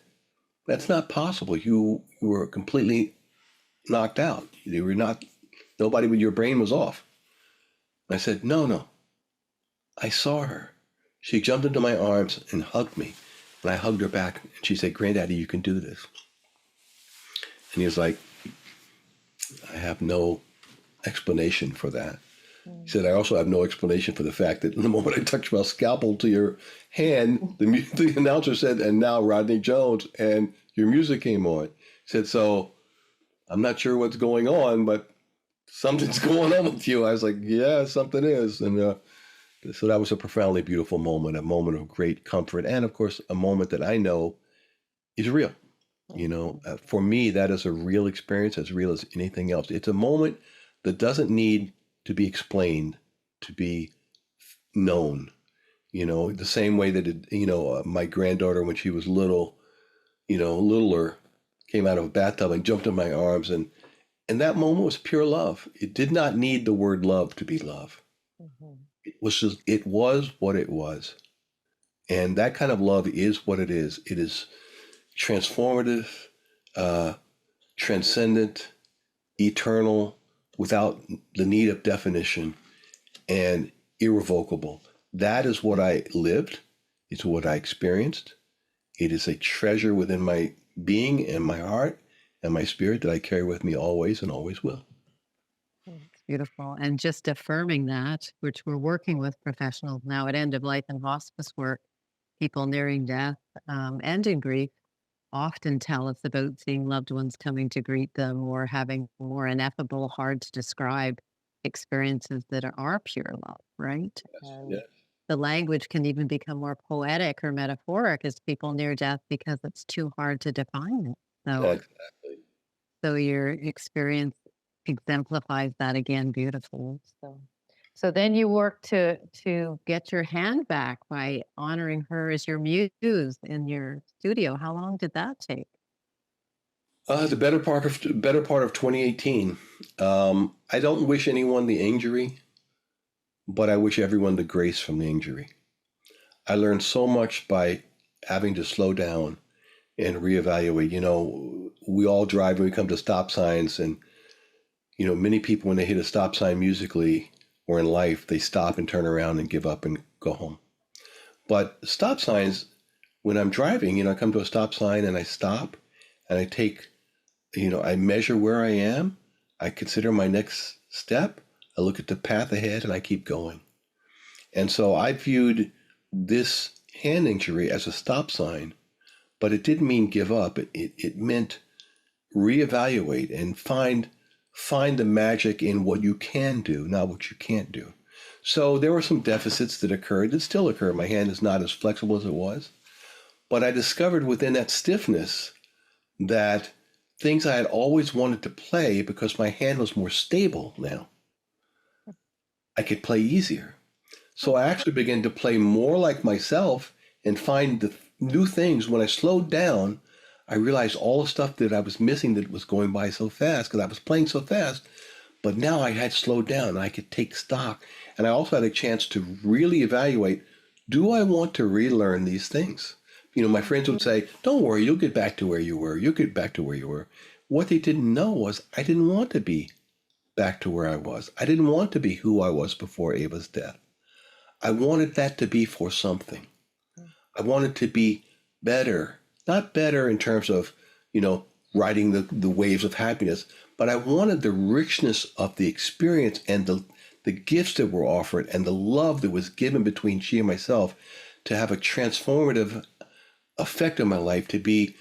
that's not possible. You were completely knocked out. You were not, nobody with your brain was off. I said, no. I saw her. She jumped into my arms and hugged me. And I hugged her back. And she said, Granddaddy, you can do this. And he was like, I have no explanation for that. He said, I also have no explanation for the fact that the moment I touched my scalpel to your hand, the announcer said, and now Rodney Jones, and your music came on. He said, so I'm not sure what's going on, but something's going on with you. I was like, yeah, something is. And so that was a profoundly beautiful moment, a moment of great comfort. And of course, a moment that I know is real. For me, that is a real experience, as real as anything else. It's a moment that doesn't need to be explained, to be known. The same way that my granddaughter, when she was little, littler, came out of a bathtub and jumped in my arms, and that moment was pure love. It did not need the word love to be love. It was what it was, and that kind of love is what it is. It is transformative, transcendent, eternal, without the need of definition, and irrevocable. That is what I lived. It's what I experienced. It is a treasure within my being and my heart and my spirit that I carry with me always and always will.
It's beautiful. And just affirming that, which we're working with professionals now at end of life and hospice work, people nearing death and in grief often tell us about seeing loved ones coming to greet them or having more ineffable, hard to describe experiences that are pure love, right?
Yes.
The language can even become more poetic or metaphoric as people near death because it's too hard to define it. So,
Exactly.
so your experience exemplifies that again beautifully. So then you work to get your hand back by honoring her as your muse in your studio. How long did that take?
The better part of 2018. I don't wish anyone the injury, but I wish everyone the grace from the injury. I learned so much by having to slow down and reevaluate. We all drive when we come to stop signs, and many people, when they hit a stop sign musically or in life, they stop and turn around and give up and go home. But stop signs, when I'm driving, I come to a stop sign and I stop and I take, I measure where I am. I consider my next step. I look at the path ahead and I keep going. And so I viewed this hand injury as a stop sign, but it didn't mean give up. It meant reevaluate and find the magic in what you can do, not what you can't do. So there were some deficits that occurred, that still occur. My hand is not as flexible as it was. But I discovered within that stiffness that things I had always wanted to play, because my hand was more stable now, I could play easier. So I actually began to play more like myself and find the new things. When I slowed down, I realized all the stuff that I was missing that was going by so fast because I was playing so fast. But now I had slowed down and I could take stock. And I also had a chance to really evaluate, do I want to relearn these things? My friends would say, don't worry, you'll get back to where you were. You'll get back to where you were. What they didn't know was I didn't want to be back to where I was. I didn't want to be who I was before Ava's death. I wanted that to be for something. I wanted to be better, not better in terms of, riding the waves of happiness, but I wanted the richness of the experience and the gifts that were offered and the love that was given between she and myself to have a transformative effect on my life, to be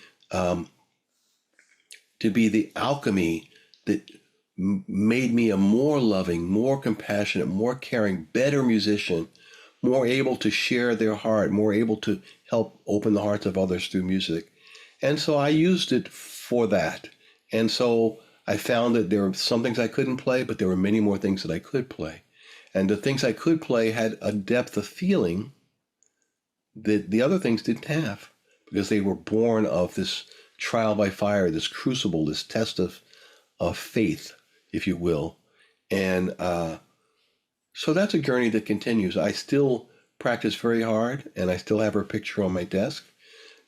the alchemy that made me a more loving, more compassionate, more caring, better musician, more able to share their heart, more able to help open the hearts of others through music. And so I used it for that. And so I found that there were some things I couldn't play, but there were many more things that I could play. And the things I could play had a depth of feeling that the other things didn't have, because they were born of this trial by fire, this crucible, this test of faith, if you will. And so that's a journey that continues. I still practice very hard, and I still have her picture on my desk,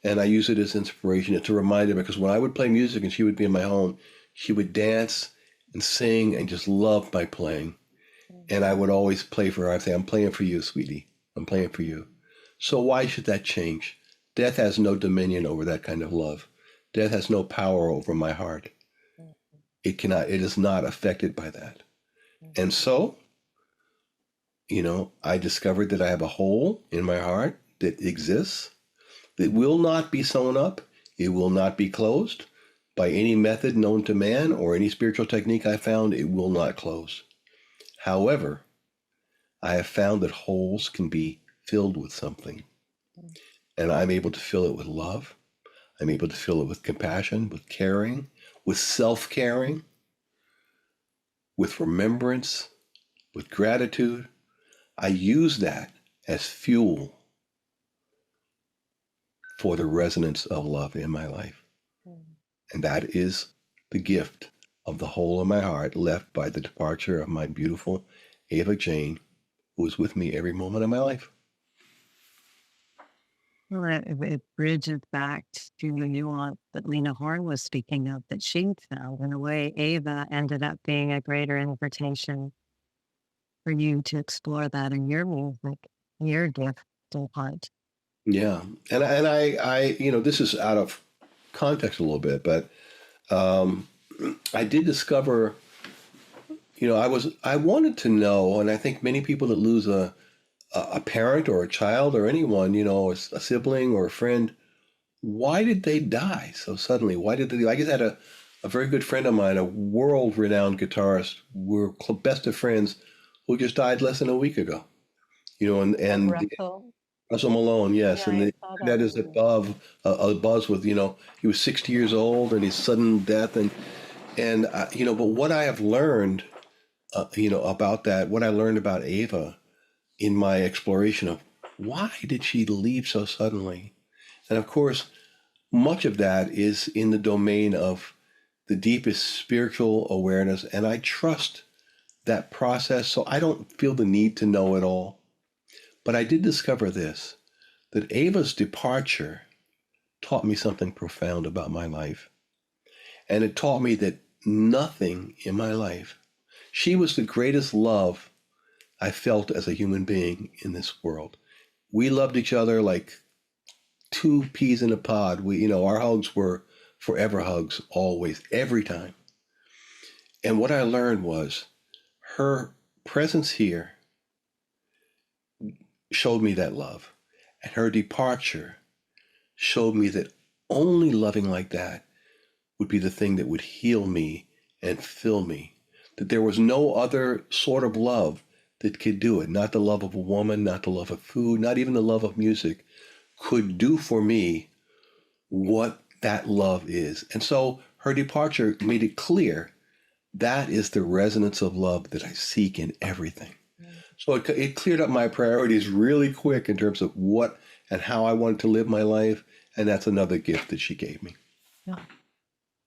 and I use it as inspiration. It's a reminder, because when I would play music and she would be in my home, she would dance and sing and just love my playing. And I would always play for her. I'd say, I'm playing for you, sweetie. I'm playing for you. So why should that change? Death has no dominion over that kind of love. Death has no power over my heart. It is not affected by that. And so, I discovered that I have a hole in my heart that exists, that will not be sewn up. It will not be closed. by any method known to man or any spiritual technique I found, it will not close. However, I have found that holes can be filled with something. And I'm able to fill it with love. I'm able to fill it with compassion, with caring, with self-caring, with remembrance, with gratitude. I use that as fuel for the resonance of love in my life. And that is the gift of the hole in my heart left by the departure of my beautiful Ava Jane, who is with me every moment of my life.
Well, it bridges back to the nuance that Lena Horne was speaking of, that she found. In a way, Ava ended up being a greater invitation for you to explore that in your music, your gift and heart.
Yeah. And I, this is out of context a little bit, but I did discover, I wanted to know, and I think many people that lose a parent or a child or anyone, a sibling or a friend, why did they die so suddenly? Why did they? I just had a very good friend of mine, a world-renowned guitarist. We're best of friends, who just died less than a week ago. And
Russell.
Russell Malone, yes,
Yeah,
and
I saw
that
that.
is above a buzz with, he was 60 years old and his sudden death, but what I have learned, about that, what I learned about Ava in my exploration of why did she leave so suddenly, and of course, much of that is in the domain of the deepest spiritual awareness, and I trust that process, so I don't feel the need to know it all. But I did discover this, that Ava's departure taught me something profound about my life. And it taught me that nothing in my life, she was the greatest love I felt as a human being in this world. We loved each other like two peas in a pod. Our hugs were forever hugs, always, every time. And what I learned was her presence here showed me that love. And her departure showed me that only loving like that would be the thing that would heal me and fill me. That there was no other sort of love that could do it. Not the love of a woman, not the love of food, not even the love of music could do for me what that love is. And so her departure made it clear that is the resonance of love that I seek in everything. So it cleared up my priorities really quick in terms of what and how I wanted to live my life. And that's another gift that she gave me.
Yeah.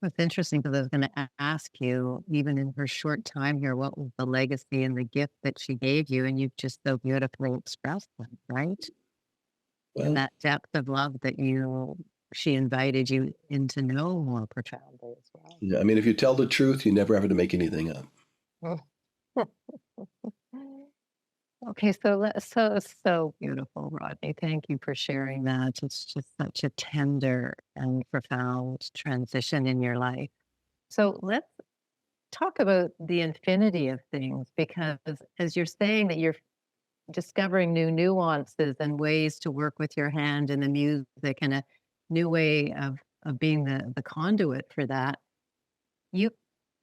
It's interesting because I was going to ask you, even in her short time here, what was the legacy and the gift that she gave you? And you've just so beautifully expressed them, right? And
Well,
that depth of love that she invited you in to know more profoundly as well.
yeah, I mean, if you tell the truth, you never have to make anything up.
Okay, so beautiful, Rodney. Thank you for sharing that. It's just such a tender and profound transition in your life. So let's talk about the infinity of things, because as you're saying that you're discovering new nuances and ways to work with your hand and the music and a new way of being the conduit for that. You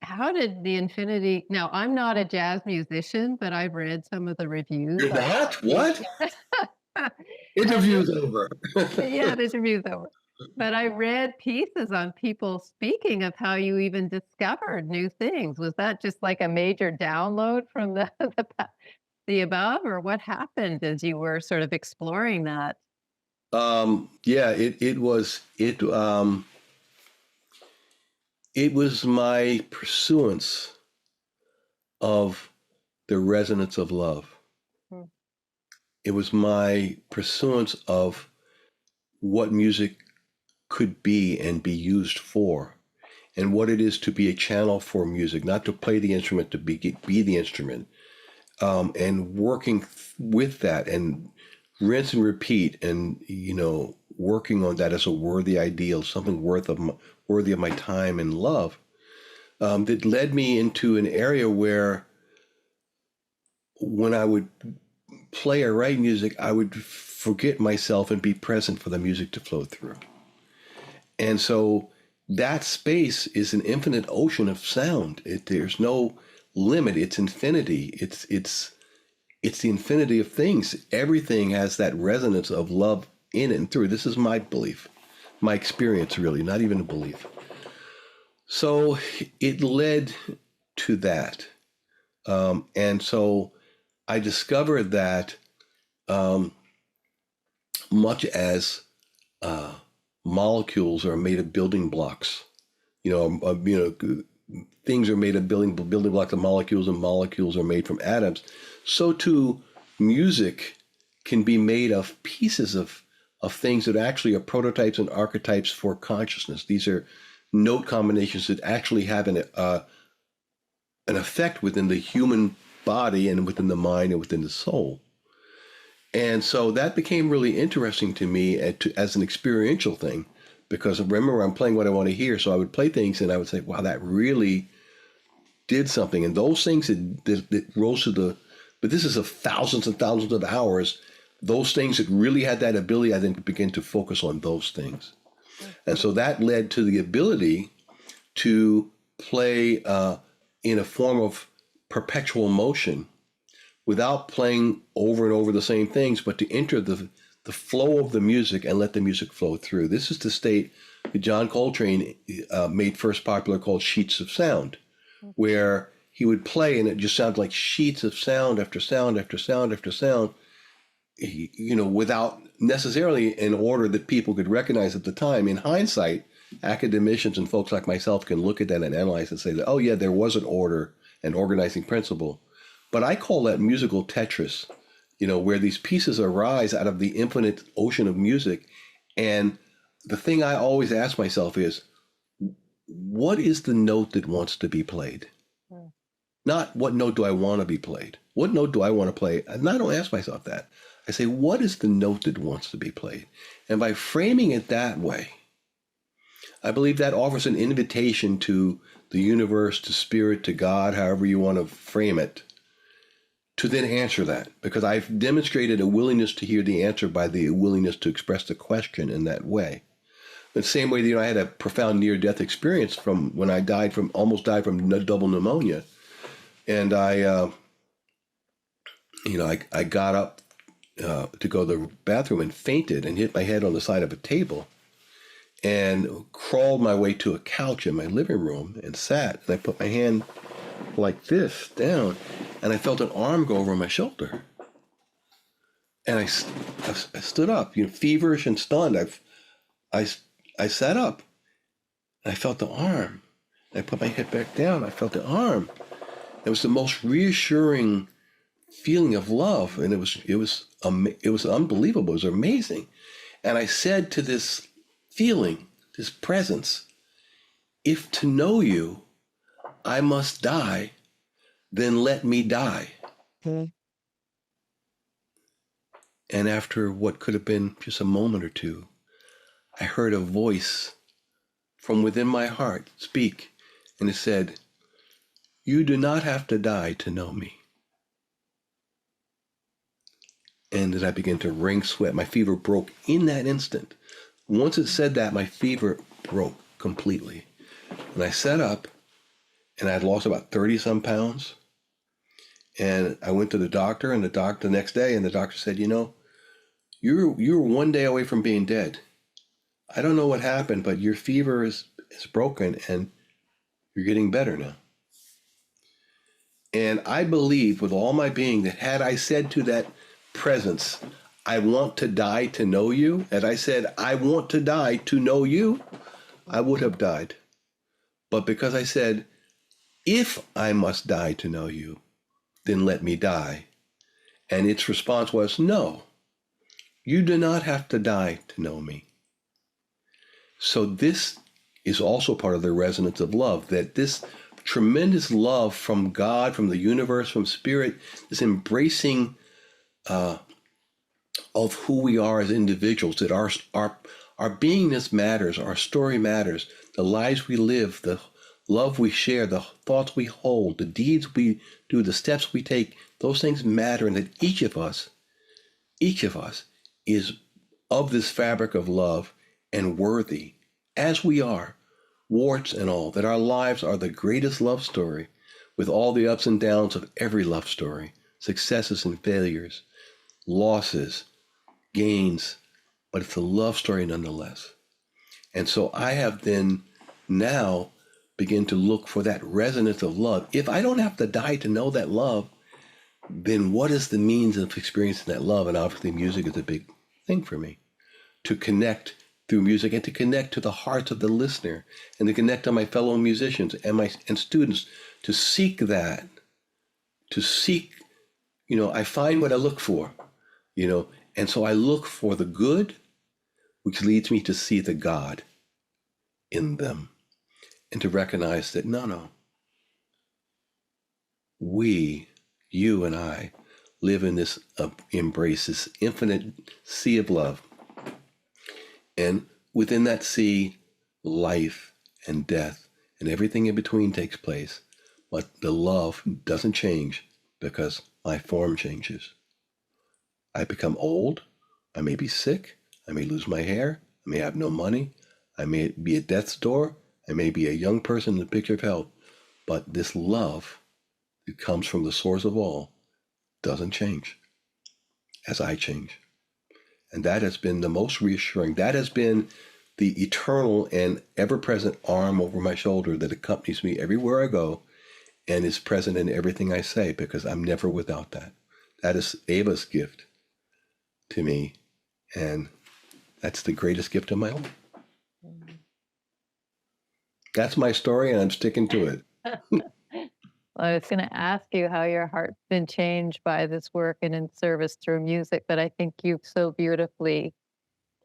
How did the infinity, now I'm not a jazz musician, but I've read some of the reviews.
You're not? What?
And
Interview's over.
yeah, the interview's over. But I read pieces on people speaking of how you even discovered new things. Was that just like a major download from the above, or what happened as you were sort of exploring that?
Yeah, it was my pursuance of the resonance of love.
Hmm.
It was my pursuance of what music could be and be used for, and what it is to be a channel for music, not to play the instrument, to be the instrument, and working with that and rinse and repeat, and working on that as a worthy ideal, something worthy of my time and love, that led me into an area where when I would play or write music, I would forget myself and be present for the music to flow through. And so that space is an infinite ocean of sound. There's no limit. It's infinity. It's the infinity of things. Everything has that resonance of love in it and through. This is my belief, my experience, really, not even a belief. So it led to that. And so I discovered that much as molecules are made of building blocks, things are made of building blocks of molecules, and molecules are made from atoms. So too, music can be made of pieces of things that actually are prototypes and archetypes for consciousness. These are note combinations that actually have an effect within the human body and within the mind and within the soul. And so that became really interesting to me as an experiential thing, because remember, I'm playing what I want to hear. So I would play things and I would say, wow, that really did something. And those things that rose to but this is of thousands and thousands of hours, those things that really had that ability, I then began to focus on those things. And so that led to the ability to play in a form of perpetual motion without playing over and over the same things, but to enter the flow of the music and let the music flow through. This is the state that John Coltrane made first popular, called sheets of sound, where he would play and it just sounded like sheets of sound after sound after sound after sound, without necessarily an order that people could recognize at the time. In hindsight, academicians and folks like myself can look at that and analyze and say that, oh yeah, there was an order, an organizing principle. But I call that musical Tetris, where these pieces arise out of the infinite ocean of music. And the thing I always ask myself is, what is the note that wants to be played? Not what note do I want to be played? What note do I want to play? And I don't ask myself that. I say, what is the note that wants to be played? And by framing it that way, I believe that offers an invitation to the universe, to spirit, to God, however you want to frame it, to then answer that. Because I've demonstrated a willingness to hear the answer by the willingness to express the question in that way. The same way that I had a profound near-death experience from when I almost died from double pneumonia. And I got up to go to the bathroom and fainted and hit my head on the side of a table and crawled my way to a couch in my living room and sat. And I put my hand like this down and I felt an arm go over my shoulder. And I stood up, feverish and stunned. I sat up and I felt the arm. And I put my head back down. I felt the arm. It was the most reassuring feeling of love, and it was unbelievable. It was amazing. And I said to this feeling, this presence, if to know you I must die, then let me die. And after what could have been just a moment or two, I heard a voice from within my heart speak, and it said, you do not have to die to know me. And then I began to wring sweat. My fever broke in that instant. Once it said that, my fever broke completely. And I sat up, and I had lost about 30-some pounds. And I went to the doctor, and the next day, and the doctor said, you're one day away from being dead. I don't know what happened, but your fever is broken, and you're getting better now. And I believe with all my being that had I said to that presence, I want to die to know you, and I said, I want to die to know you, I would have died. But because I said, if I must die to know you, then let me die. And its response was, no, you do not have to die to know me. So this is also part of the resonance of love, that this tremendous love from God, from the universe, from spirit, this embracing of who we are as individuals, that our beingness matters, our story matters, the lives we live, the love we share, the thoughts we hold, the deeds we do, the steps we take, those things matter, and that each of us is of this fabric of love and worthy, as we are, warts and all, that our lives are the greatest love story, with all the ups and downs of every love story, successes and failures, losses, gains, but it's a love story nonetheless. And so I have then now begin to look for that resonance of love. If I don't have to die to know that love, then what is the means of experiencing that love? And obviously music is a big thing for me, to connect through music and to connect to the hearts of the listener and to connect to my fellow musicians and students, to seek that, to seek, I find what I look for, and so I look for the good, which leads me to see the God in them and to recognize that no, you and I live in this embrace, this infinite sea of love. And within that sea, life and death and everything in between takes place. But the love doesn't change because my form changes. I become old. I may be sick. I may lose my hair. I may have no money. I may be at death's door. I may be a young person in the picture of health. But this love that comes from the source of all doesn't change as I change. And that has been the most reassuring. That has been the eternal and ever-present arm over my shoulder that accompanies me everywhere I go and is present in everything I say, because I'm never without that. That is Ava's gift to me, and that's the greatest gift of my life. That's my story, and I'm sticking to it.
I was going to ask you how your heart's been changed by this work and in service through music, but I think you've so beautifully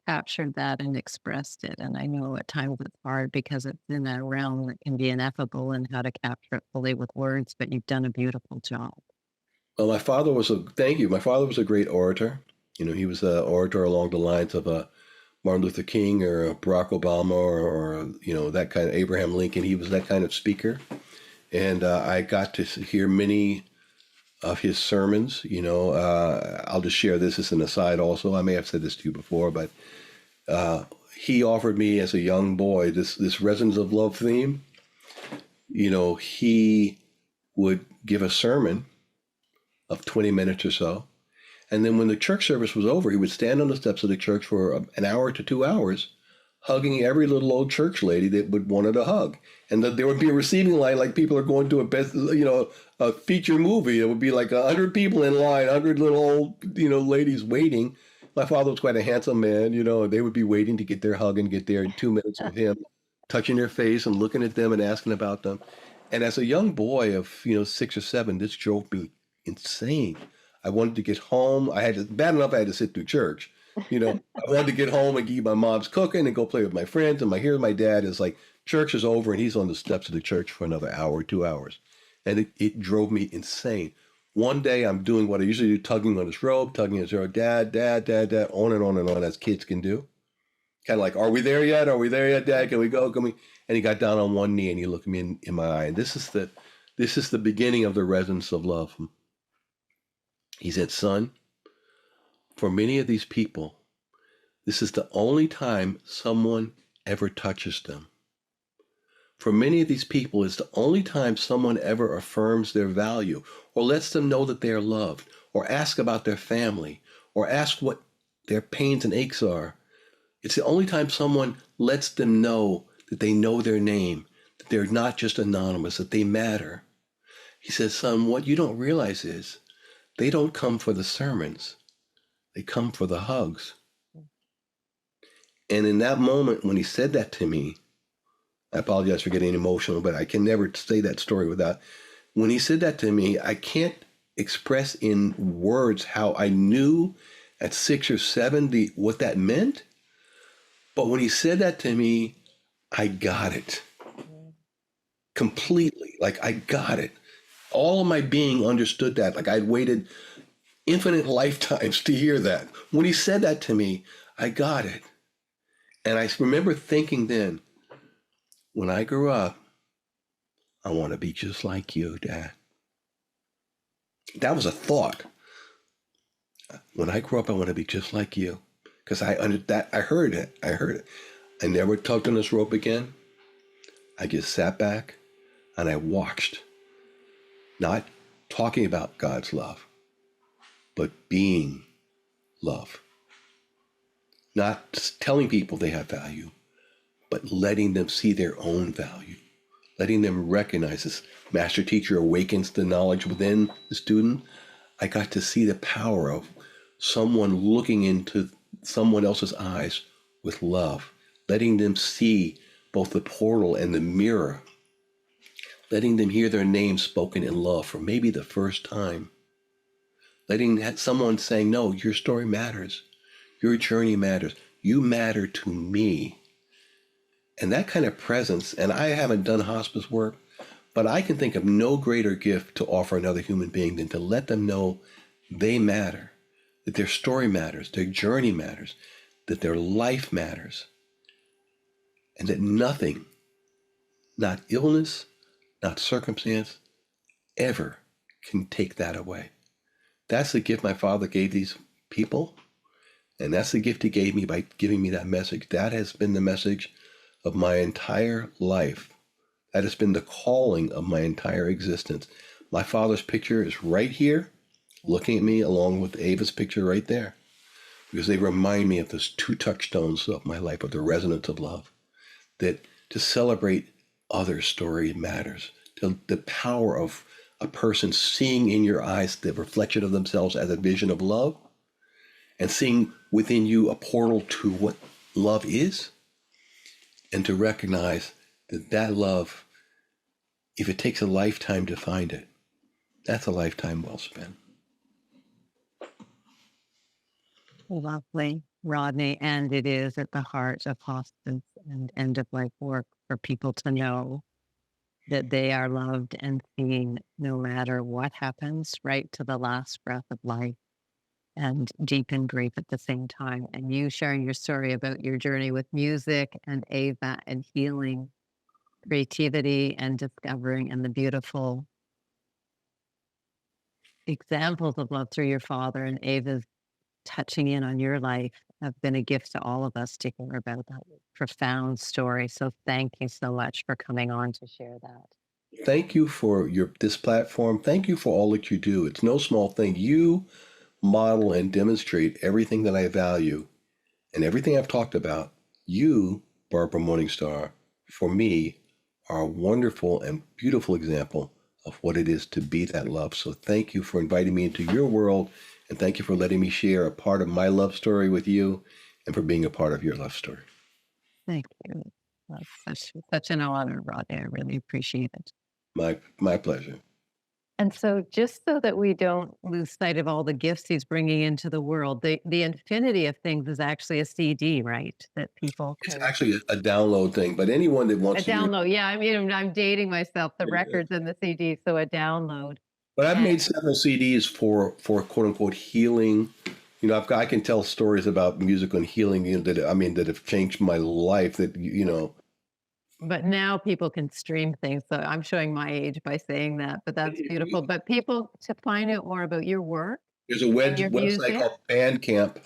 captured that and expressed it. And I know at times it's hard because it's in a realm that can be ineffable and how to capture it fully with words, but you've done a beautiful job.
Well, thank you. My father was a great orator. He was an orator along the lines of a Martin Luther King or a Barack Obama or that kind of Abraham Lincoln. He was that kind of speaker. And I got to hear many of his sermons. I'll just share this as an aside also. I may have said this to you before, but he offered me as a young boy this Resonance of Love theme. He would give a sermon of 20 minutes or so. And then when the church service was over, he would stand on the steps of the church for an hour to 2 hours, hugging every little old church lady that would wanted a hug. And there would be a receiving line like people are going to a feature movie. It would be like 100 people in line, 100 little old, ladies waiting. My father was quite a handsome man, they would be waiting to get their hug and get there in 2 minutes with him, touching their face and looking at them and asking about them. And as a young boy of, 6 or 7, this drove me insane. I wanted to get home. Bad enough I had to sit through church. I wanted to get home and eat my mom's cooking and go play with my friends. And here's my dad is like, church is over and he's on the steps of the church for another hour, 2 hours. And it drove me insane. One day I'm doing what I usually do, tugging on his robe, dad, on and on, as kids can do. Kind of like, are we there yet? Are we there yet, Dad? Can we go? Can we? And he got down on one knee and he looked me in my eye. And this is the beginning of the resonance of love. He said, son, for many of these people, this is the only time someone ever touches them. For many of these people, it's the only time someone ever affirms their value or lets them know that they are loved or ask about their family or ask what their pains and aches are. It's the only time someone lets them know that they know their name, that they're not just anonymous, that they matter. He says, son, what you don't realize is they don't come for the sermons. They come for the hugs. And in that moment, when he said that to me, I apologize for getting emotional, but I can never say that story without. When he said that to me, I can't express in words how I knew at 6 or 7 what that meant. But when he said that to me, I got it completely. Like I got it. All of my being understood that. Like I'd waited infinite lifetimes to hear that. When he said that to me, I got it. And I remember thinking then, when I grew up, I want to be just like you, Dad. That was a thought. When I grow up, I want to be just like you. Because I heard it. I never tugged on this rope again. I just sat back and I watched, not talking about God's love, but being love. Not telling people they have value, but letting them see their own value, letting them recognize this. Master teacher awakens the knowledge within the student. I got to see the power of someone looking into someone else's eyes with love, letting them see both the portal and the mirror, letting them hear their name spoken in love for maybe the first time, letting someone saying, no, your story matters, your journey matters, you matter to me. And that kind of presence, and I haven't done hospice work, but I can think of no greater gift to offer another human being than to let them know they matter, that their story matters, their journey matters, that their life matters, and that nothing, not illness, not circumstance, ever can take that away. That's the gift my father gave these people, and that's the gift he gave me by giving me that message. That has been the message of my entire life. That has been the calling of my entire existence. My father's picture is right here, looking at me, along with Ava's picture right there, because they remind me of those two touchstones of my life, of the resonance of love, that to celebrate others' story matters, to the power of a person seeing in your eyes the reflection of themselves as a vision of love, and seeing within you a portal to what love is, and to recognize that that love, if it takes a lifetime to find it, that's a lifetime well spent.
Lovely, Rodney. And it is at the heart of hospice and end of life work for people to know that they are loved and seen no matter what happens, right to the last breath of life, and deep in grief at the same time. And you sharing your story about your journey with music and Ava and healing, creativity and discovering, and the beautiful examples of love through your father and Ava's touching in on your life have been a gift to all of us to hear about that profound story. So thank you so much for coming on to share that.
Thank you for this platform. Thank you for all that you do. It's no small thing. You model and demonstrate everything that I value and everything I've talked about. You, Barbara Morningstar, for me, are a wonderful and beautiful example of what it is to be that love. So thank you for inviting me into your world, and thank you for letting me share a part of my love story with you, and for being a part of your love story.
Thank you. That's such an honor, Rodney. I really appreciate it.
My pleasure.
And so, just so that we don't lose sight of all the gifts he's bringing into the world, the infinity of things is actually a CD, right? That people
It's
can
actually a download thing, but anyone that
a
wants to hear,
download. Yeah, I mean, I'm dating myself. The records and the CD, so a download.
but I've made
And
several CDs for quote unquote healing. I can tell stories about music and healing, that have changed my life.
but now people can stream things. So I'm showing my age by saying that, but that's beautiful. But people to find out more about your work
There's a
and your
website
music.
called Bandcamp,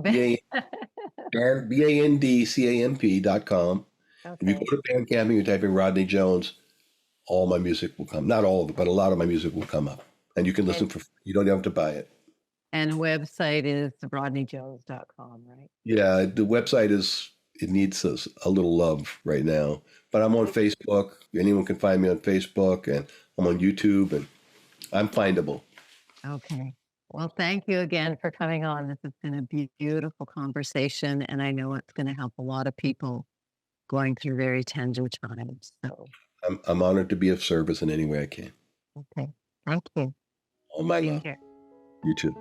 bandcamp.com. If you
Okay.
go to Bandcamp and you type in Rodney Jones, all my music will come. Not all of it, but a lot of my music will come up. And you can listen for free. You don't have to buy it.
And the website is rodneyjones.com, right?
Yeah, the website it needs a little love right now. But I'm on Facebook. Anyone can find me on Facebook, and I'm on YouTube, and I'm findable.
Okay. Well, thank you again for coming on. This has been a beautiful conversation, and I know it's going to help a lot of people going through very tender times. So,
I'm honored to be of service in any way I can.
okay. Thank you
All
for
my
being
love.
here.
You too.